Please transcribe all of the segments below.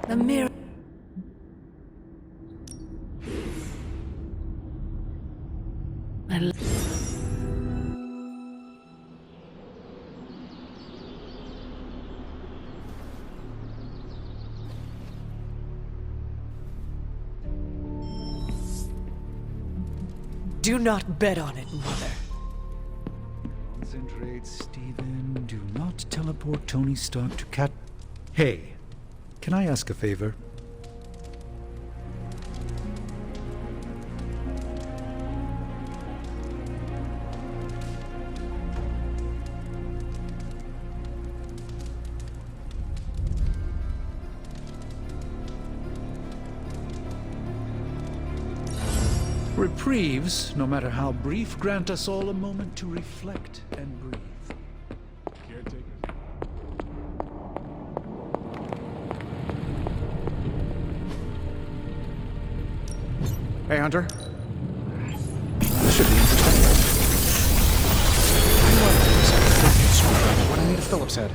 The mirror. Do not bet on it, Mother. Concentrate, Stephen. Do not teleport Tony Stark to Cat. Hey, can I ask a favor? Reprieves, no matter how brief, grant us all a moment to reflect and breathe. Hey, Hunter. This should be interesting. I love this. What I need a Phillips head.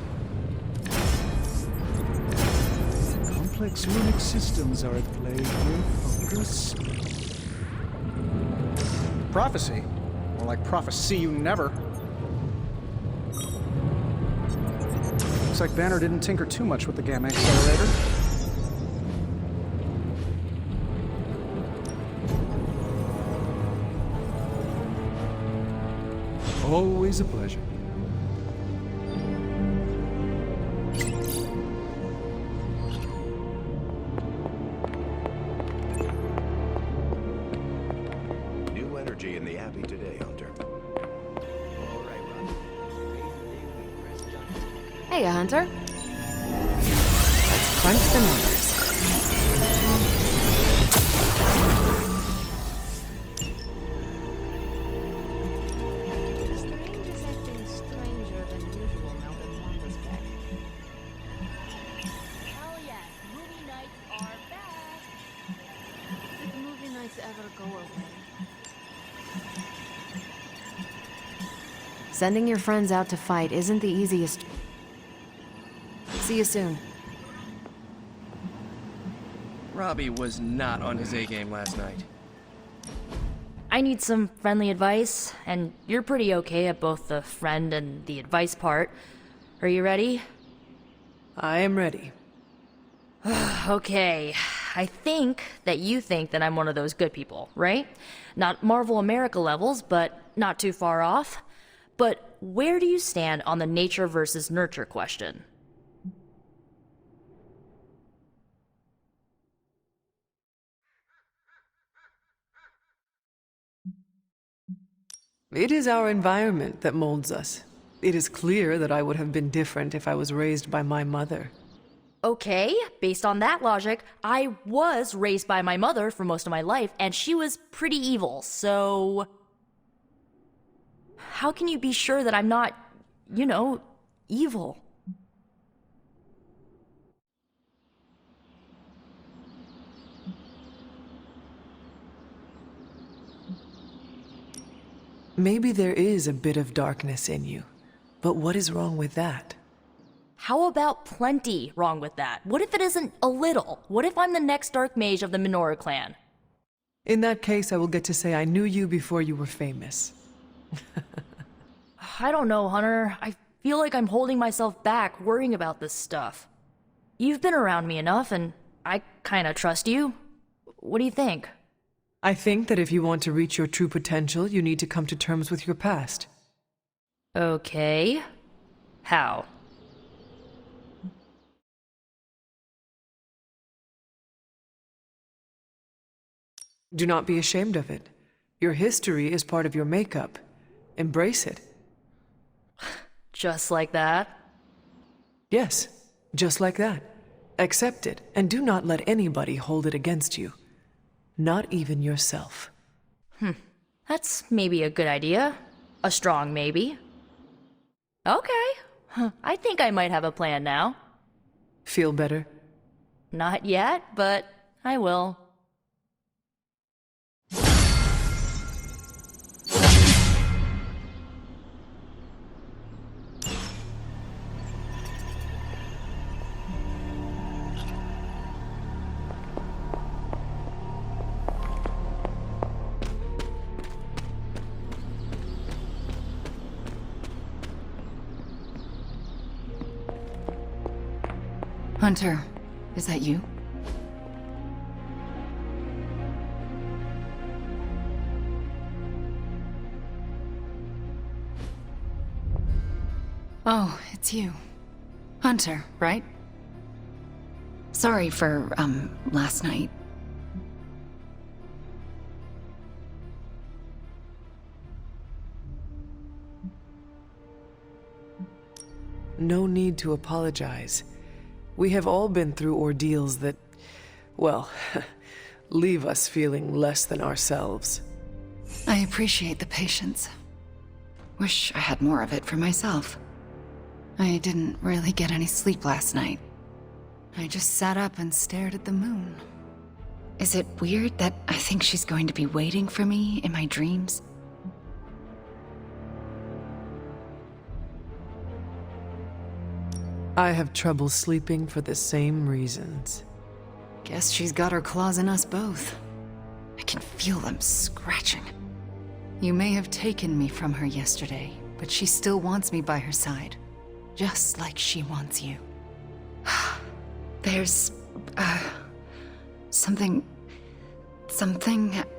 Complex runic systems are at play here. Focus. Prophecy. More like prophecy you never. Looks like Banner didn't tinker too much with the gamma accelerator. Always a pleasure. New energy in the Abbey today, Hunter. All right, Ron. Hey, Hunter. Let's crunch the numbers. Sending your friends out to fight isn't the easiest. See you soon. Robbie was not on his A-game last night. I need some friendly advice, and you're pretty okay at both the friend and the advice part. Are you ready? I am ready. Okay, I think that you think that I'm one of those good people, right? Not Marvel America levels, but not too far off. But where do you stand on the nature versus nurture question? It is our environment that molds us. It is clear that I would have been different if I was raised by my mother. Okay, based on that logic, I was raised by my mother for most of my life, and she was pretty evil, so... How can you be sure that I'm not, you know, evil? Maybe there is a bit of darkness in you, but what is wrong with that? How about plenty wrong with that? What if it isn't a little? What if I'm the next Dark Mage of the Menorah clan? In that case, I will get to say I knew you before you were famous. I don't know, Hunter. I feel like I'm holding myself back, worrying about this stuff. You've been around me enough, and I kinda trust you. What do you think? I think that if you want to reach your true potential, you need to come to terms with your past. Okay. How? Do not be ashamed of it. Your history is part of your makeup. Embrace it. Just like that? Yes, just like that. Accept it, and do not let anybody hold it against you. Not even yourself. That's maybe a good idea. A strong maybe. Okay. I think I might have a plan now. Feel better? Not yet, but I will. Hunter, is that you? Oh, it's you. Hunter, right? Sorry for, last night. No need to apologize. We have all been through ordeals that, well, leave us feeling less than ourselves. I appreciate the patience. Wish I had more of it for myself. I didn't really get any sleep last night. I just sat up and stared at the moon. Is it weird that I think she's going to be waiting for me in my dreams? I have trouble sleeping for the same reasons. Guess she's got her claws in us both. I can feel them scratching. You may have taken me from her yesterday, but she still wants me by her side. Just like she wants you. There's, something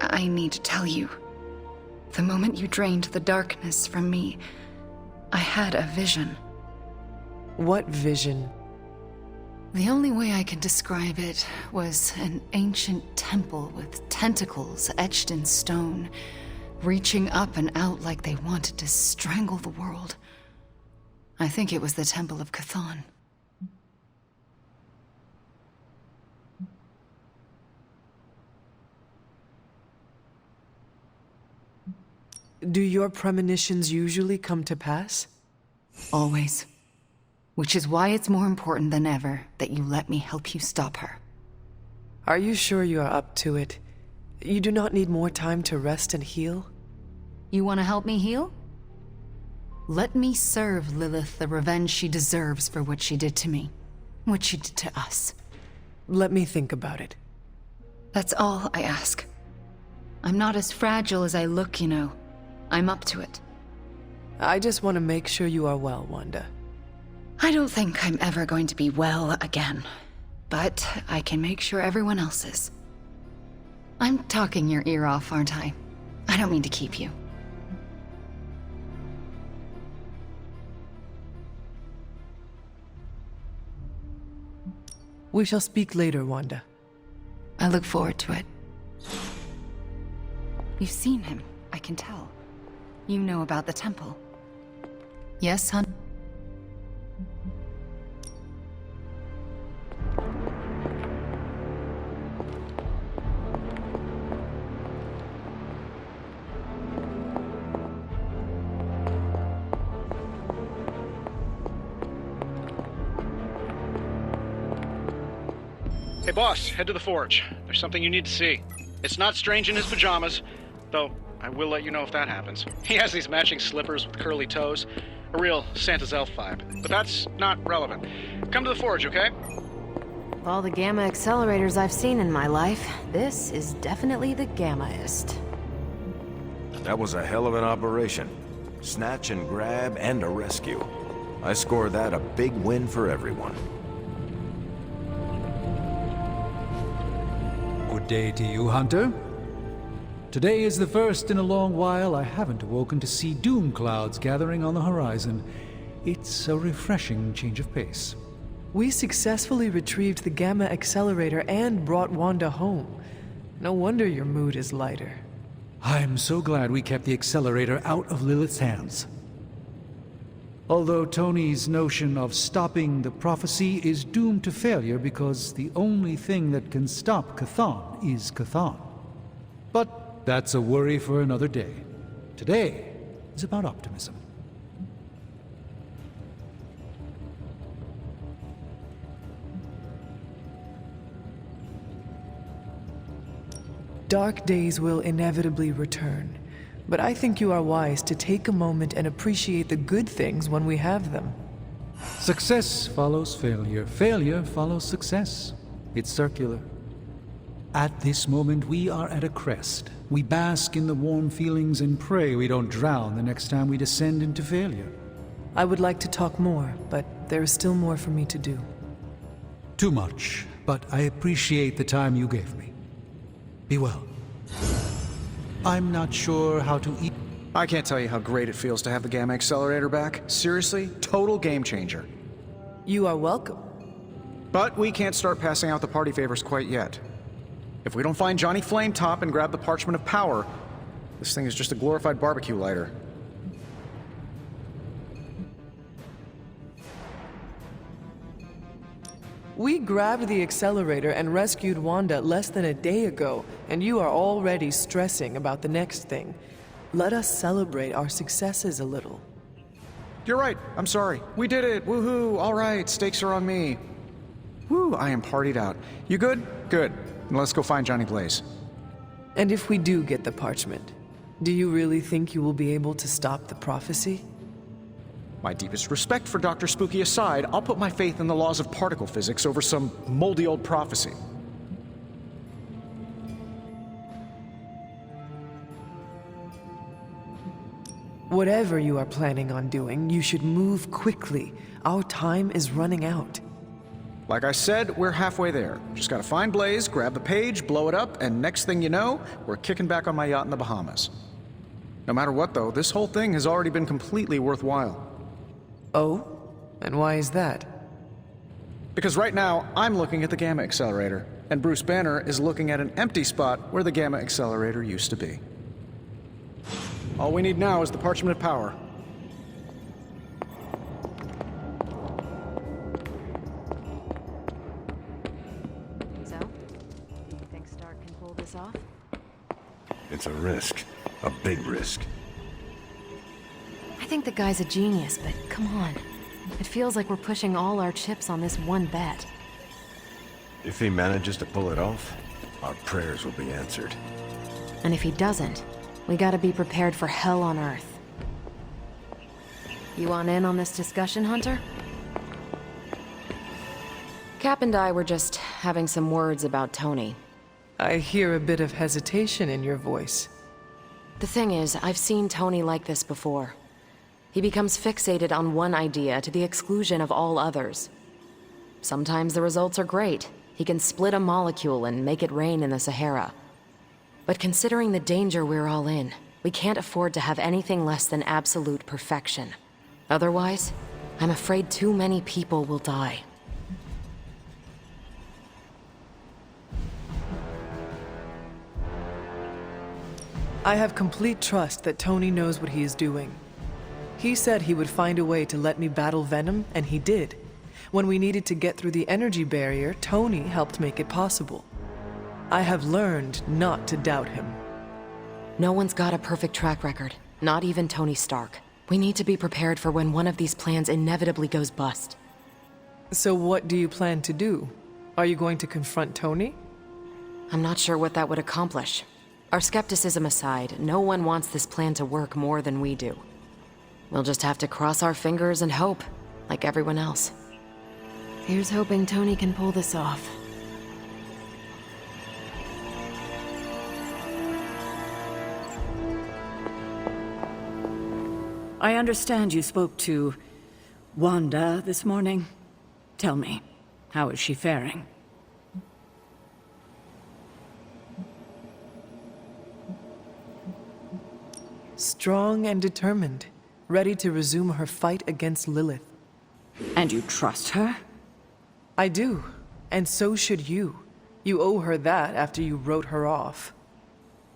I need to tell you. The moment you drained the darkness from me, I had a vision. What vision? The only way I can describe it was an ancient temple with tentacles etched in stone, reaching up and out like they wanted to strangle the world. I think it was the Temple of Chthon. Do your premonitions usually come to pass? Always. Which is why it's more important than ever that you let me help you stop her. Are you sure you are up to it? You do not need more time to rest and heal? You want to help me heal? Let me serve Lilith the revenge she deserves for what she did to me. What she did to us. Let me think about it. That's all I ask. I'm not as fragile as I look, you know. I'm up to it. I just want to make sure you are well, Wanda. I don't think I'm ever going to be well again. But I can make sure everyone else is. I'm talking your ear off, aren't I? I don't mean to keep you. We shall speak later, Wanda. I look forward to it. You've seen him, I can tell. You know about the temple. Yes, hon? Hey boss, head to the forge. There's something you need to see. It's not Strange in his pajamas, though I will let you know if that happens. He has these matching slippers with curly toes. A real Santa's elf vibe. But that's not relevant. Come to the forge, okay? Of all the gamma accelerators I've seen in my life, this is definitely the gammaest. That was a hell of an operation. Snatch and grab and a rescue. I score that a big win for everyone. Good day to you, Hunter. Today is the first in a long while I haven't awoken to see doom clouds gathering on the horizon. It's a refreshing change of pace. We successfully retrieved the gamma accelerator and brought Wanda home. No wonder your mood is lighter. I'm so glad we kept the accelerator out of Lilith's hands. Although Tony's notion of stopping the prophecy is doomed to failure because the only thing that can stop Chthon is Chthon. But that's a worry for another day. Today is about optimism. Dark days will inevitably return, but I think you are wise to take a moment and appreciate the good things when we have them. Success follows failure. Failure follows success. It's circular. At this moment, we are at a crest. We bask in the warm feelings and pray we don't drown the next time we descend into failure. I would like to talk more, but there is still more for me to do. Too much, but I appreciate the time you gave me. Be well. I'm not sure how to eat. I can't tell you how great it feels to have the Gamma Accelerator back. Seriously, total game changer. You are welcome. But we can't start passing out the party favors quite yet. If we don't find Johnny Flametop and grab the Parchment of Power, this thing is just a glorified barbecue lighter. We grabbed the accelerator and rescued Wanda less than a day ago, and you are already stressing about the next thing. Let us celebrate our successes a little. You're right, I'm sorry. We did it, woohoo, all right, stakes are on me. Woo, I am partied out. You good? Good. Then let's go find Johnny Blaze. And if we do get the parchment, do you really think you will be able to stop the prophecy? My deepest respect for Dr. Spooky aside, I'll put my faith in the laws of particle physics over some moldy old prophecy. Whatever you are planning on doing, you should move quickly. Our time is running out. Like I said, we're halfway there. Just gotta find Blaze, grab the page, blow it up, and next thing you know, we're kicking back on my yacht in the Bahamas. No matter what though, this whole thing has already been completely worthwhile. Oh? And why is that? Because right now, I'm looking at the Gamma Accelerator, and Bruce Banner is looking at an empty spot where the Gamma Accelerator used to be. All we need now is the Parchment of Power. So, do you think Stark can pull this off? It's a risk. A big risk. I think the guy's a genius, but come on. It feels like we're pushing all our chips on this one bet. If he manages to pull it off, our prayers will be answered. And if he doesn't, we gotta be prepared for hell on Earth. You want in on this discussion, Hunter? Cap and I were just having some words about Tony. I hear a bit of hesitation in your voice. The thing is, I've seen Tony like this before. He becomes fixated on one idea to the exclusion of all others. Sometimes the results are great. He can split a molecule and make it rain in the Sahara. But considering the danger we're all in, we can't afford to have anything less than absolute perfection. Otherwise, I'm afraid too many people will die. I have complete trust that Tony knows what he is doing. He said he would find a way to let me battle Venom, and he did. When we needed to get through the energy barrier, Tony helped make it possible. I have learned not to doubt him. No one's got a perfect track record, not even Tony Stark. We need to be prepared for when one of these plans inevitably goes bust. So what do you plan to do? Are you going to confront Tony? I'm not sure what that would accomplish. Our skepticism aside, no one wants this plan to work more than we do. We'll just have to cross our fingers and hope, like everyone else. Here's hoping Tony can pull this off. I understand you spoke to Wanda this morning. Tell me, how is she faring? Strong and determined, ready to resume her fight against Lilith. And you trust her? I do, and so should you. You owe her that after you wrote her off.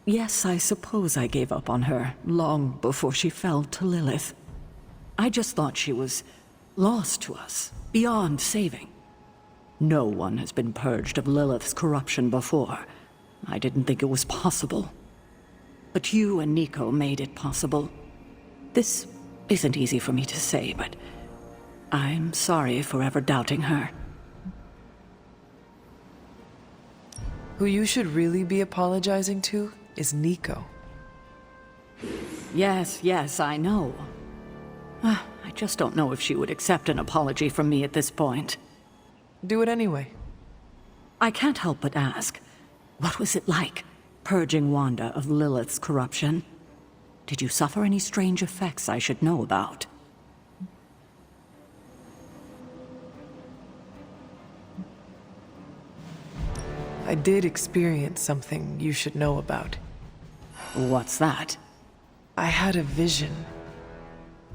Yes, I suppose I gave up on her long before she fell to Lilith. I just thought she was lost to us, beyond saving. No one has been purged of Lilith's corruption before. I didn't think it was possible. But you and Nico made it possible. This isn't easy for me to say, but I'm sorry for ever doubting her. Who you should really be apologizing to is Nico. Yes, I know. I just don't know if she would accept an apology from me at this point. Do it anyway. I can't help but ask, what was it like, purging Wanda of Lilith's corruption? Did you suffer any strange effects I should know about? I did experience something you should know about. What's that? I had a vision.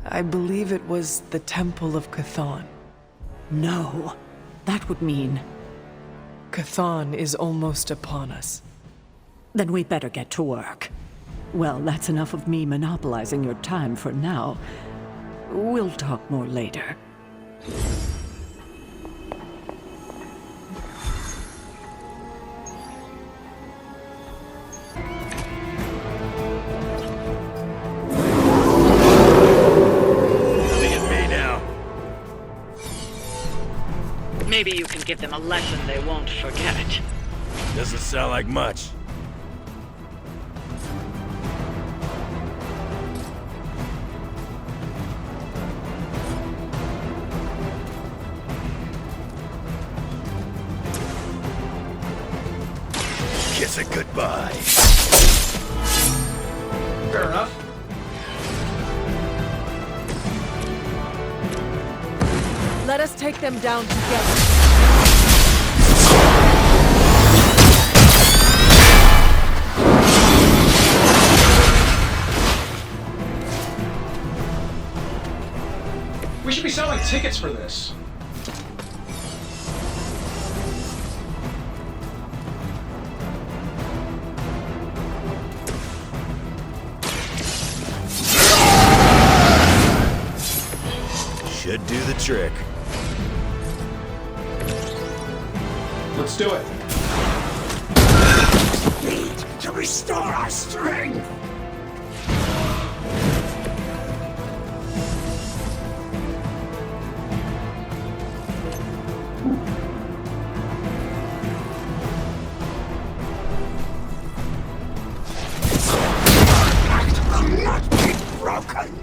I believe it was the Temple of Chthon. No. That would mean... Chthon is almost upon us. Then we better get to work. Well, that's enough of me monopolizing your time for now. We'll talk more later. Maybe you can give them a lesson they won't forget. Doesn't sound like much. Kiss it goodbye. Fair enough. Let us take them down together. We should be selling tickets for this. Should do the trick. Let's do it. Need to restore our strength. Will not be broken.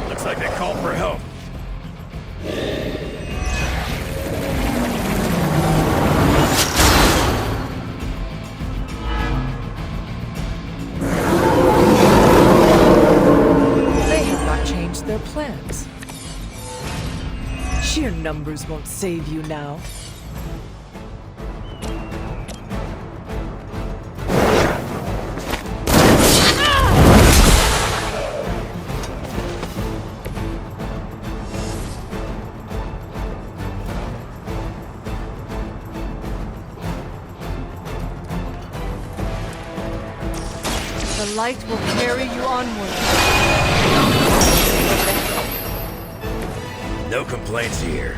Looks like they called for help. They have not changed their plans. Sheer numbers won't save you now. The light will carry you onward. No complaints here.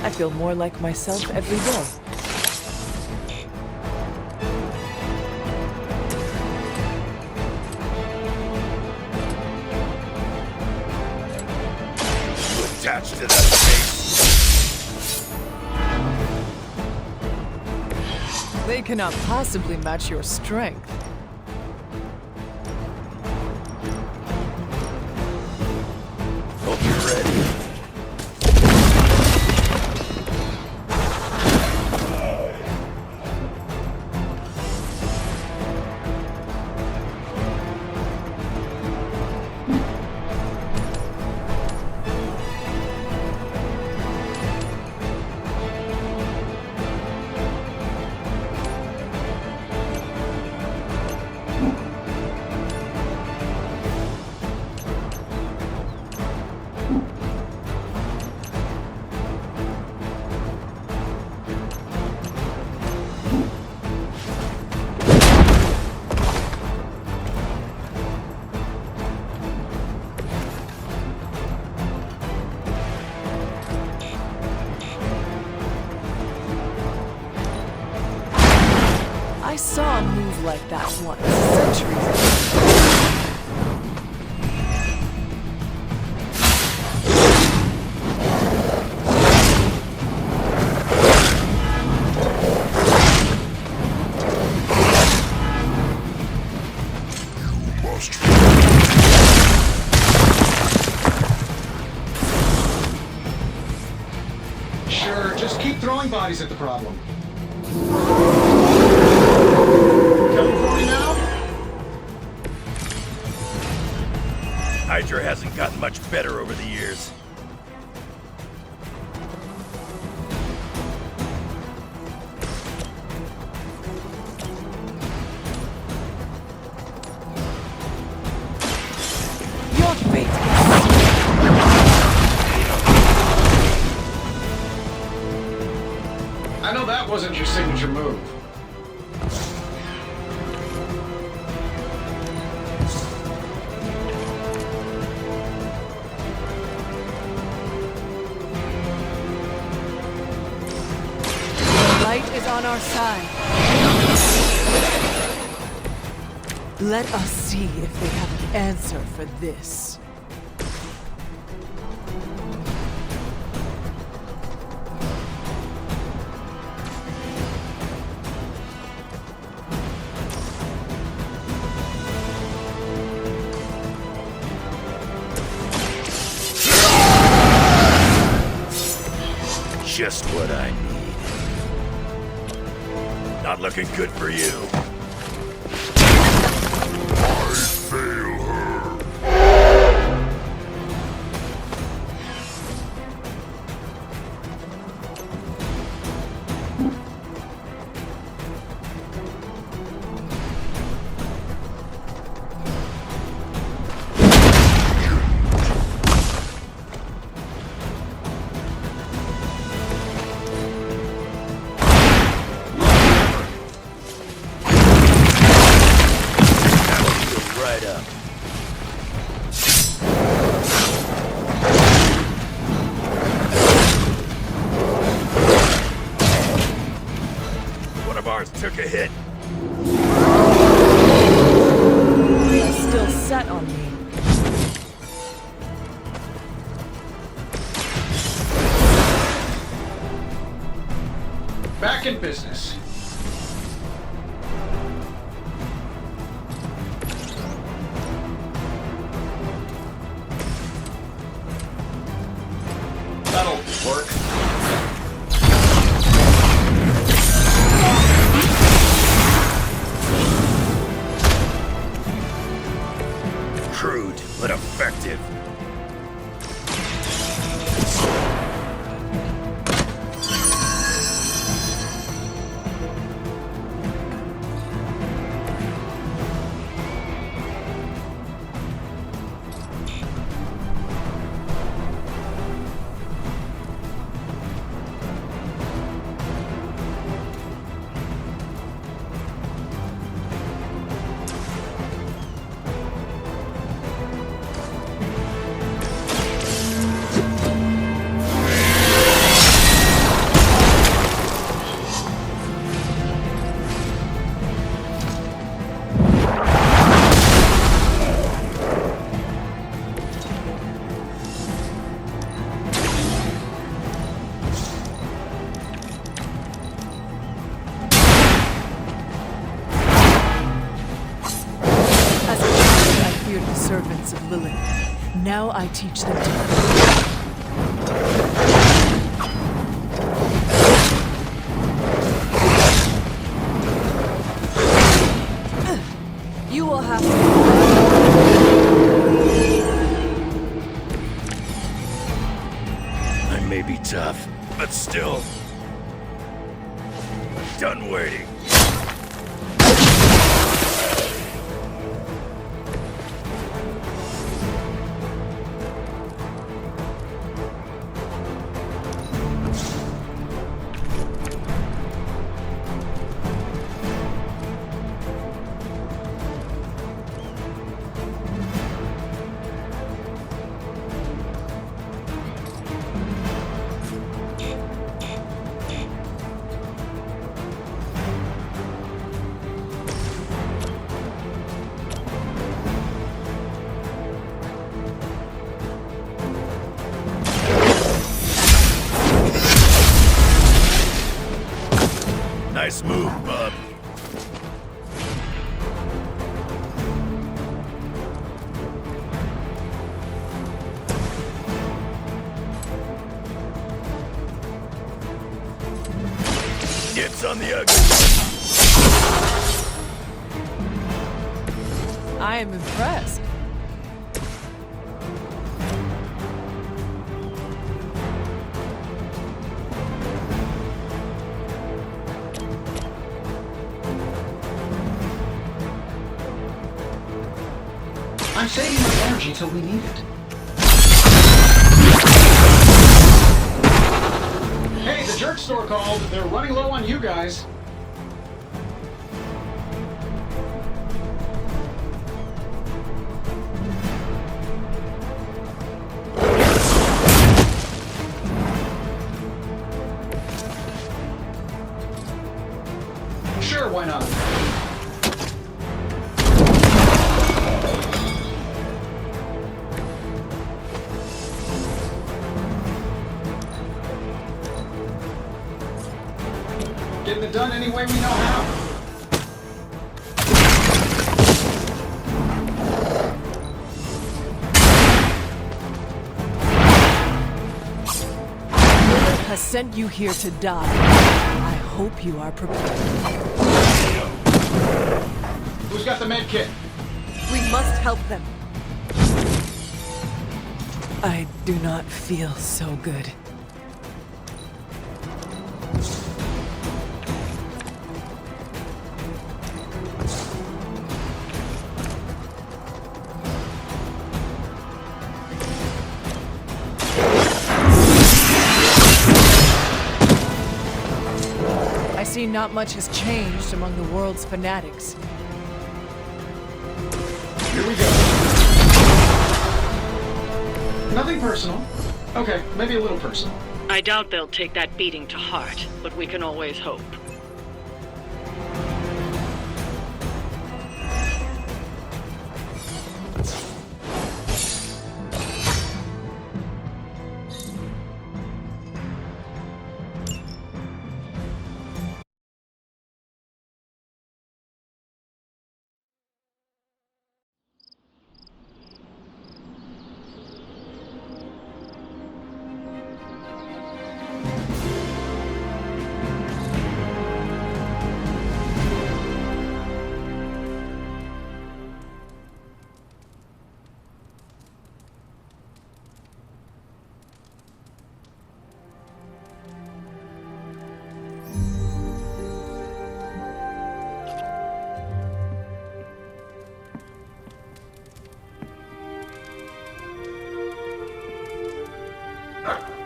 I feel more like myself every day. Attached to that face. They cannot possibly match your strength. Hope you're ready. I saw a move like that once, centuries ago. Sure, just keep throwing bodies at the problem. Coming for me now? Hydra hasn't gotten much better over the years. Your fate. I know that wasn't your signature move. The light is on our side. Let us see if they have an answer for this. Just what I need. Not looking good for you. I fail her. Right up. One of ours took a hit. They are still set on me. Back in business. That'll work. Crude, but effective. As a child, I feared the servants of Lilith. Now I teach them to fear. You will have to. I may be tough, but still. Done waiting. Nice move, bub. Gets on the ugly. I am impressed. I'm saving my energy till we need it. Hey, the jerk store called. They're running low on you guys. Sure, why not? Getting it done any way we know how. Lilith has sent you here to die. I hope you are prepared. Who's got the med kit? We must help them. I do not feel so good. I see not much has changed among the world's fanatics. Here we go. Nothing personal. Okay, maybe a little personal. I doubt they'll take that beating to heart, but we can always hope.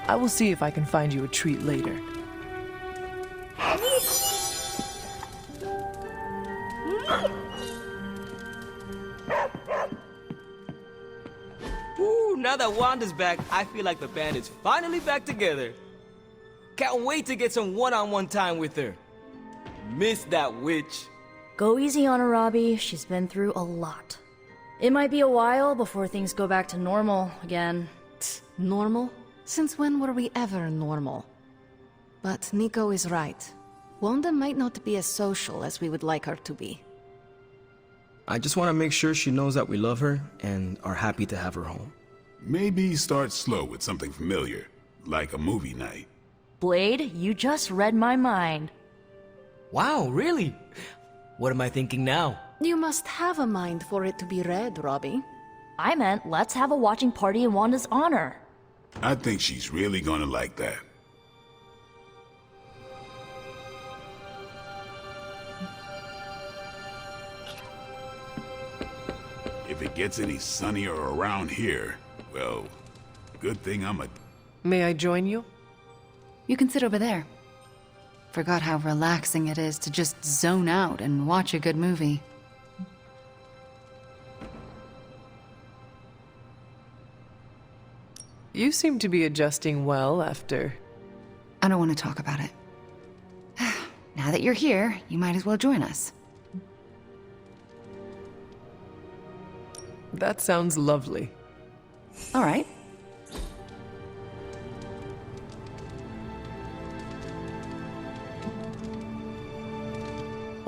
I will see if I can find you a treat later. Ooh, now that Wanda's back, I feel like the band is finally back together. Can't wait to get some one-on-one time with her. Miss that witch. Go easy on her, Robbie. She's been through a lot. It might be a while before things go back to normal again. Normal? Since when were we ever normal? But Nico is right. Wanda might not be as social as we would like her to be. I just want to make sure she knows that we love her and are happy to have her home. Maybe start slow with something familiar, like a movie night. Blade, you just read my mind. Wow, really? What am I thinking now? You must have a mind for it to be read, Robbie. I meant let's have a watching party in Wanda's honor. I think she's really gonna like that. If it gets any sunnier around here, well, good thing I'm a... May I join you? You can sit over there. Forgot how relaxing it is to just zone out and watch a good movie. You seem to be adjusting well after... I don't want to talk about it. Now that you're here, you might as well join us. That sounds lovely. All right.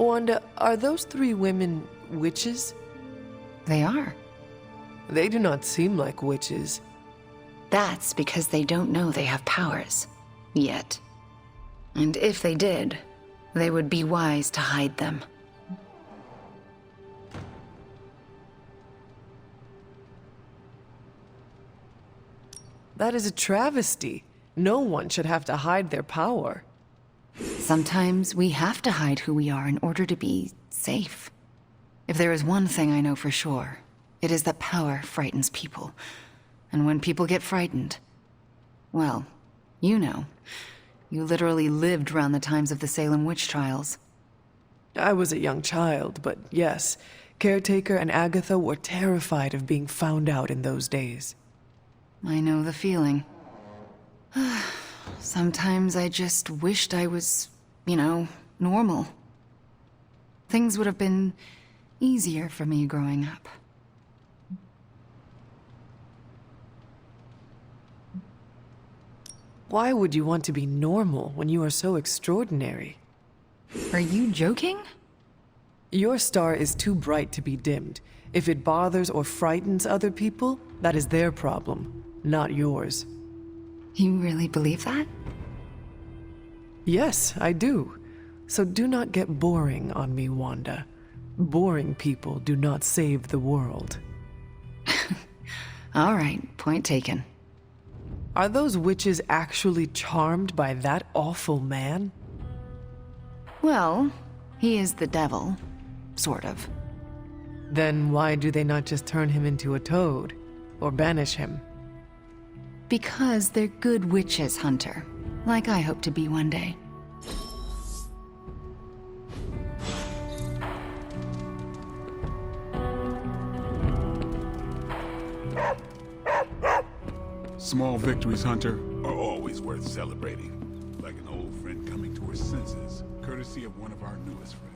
Wanda, are those 3 women witches? They are. They do not seem like witches. That's because they don't know they have powers. Yet. And if they did, they would be wise to hide them. That is a travesty. No one should have to hide their power. Sometimes we have to hide who we are in order to be safe. If there is one thing I know for sure, it is that power frightens people. And when people get frightened, well, you know. You literally lived around the times of the Salem witch trials. I was a young child, but yes, Caretaker and Agatha were terrified of being found out in those days. I know the feeling. Sometimes I just wished I was, normal. Things would have been easier for me growing up. Why would you want to be normal when you are so extraordinary? Are you joking? Your star is too bright to be dimmed. If it bothers or frightens other people, that is their problem, not yours. You really believe that? Yes, I do. So do not get boring on me, Wanda. Boring people do not save the world. All right, point taken. Are those witches actually charmed by that awful man? Well, he is the devil. Sort of. Then why do they not just turn him into a toad? Or banish him? Because they're good witches, Hunter. Like I hope to be one day. Small victories, Hunter, are always worth celebrating. Like an old friend coming to her senses, courtesy of one of our newest friends.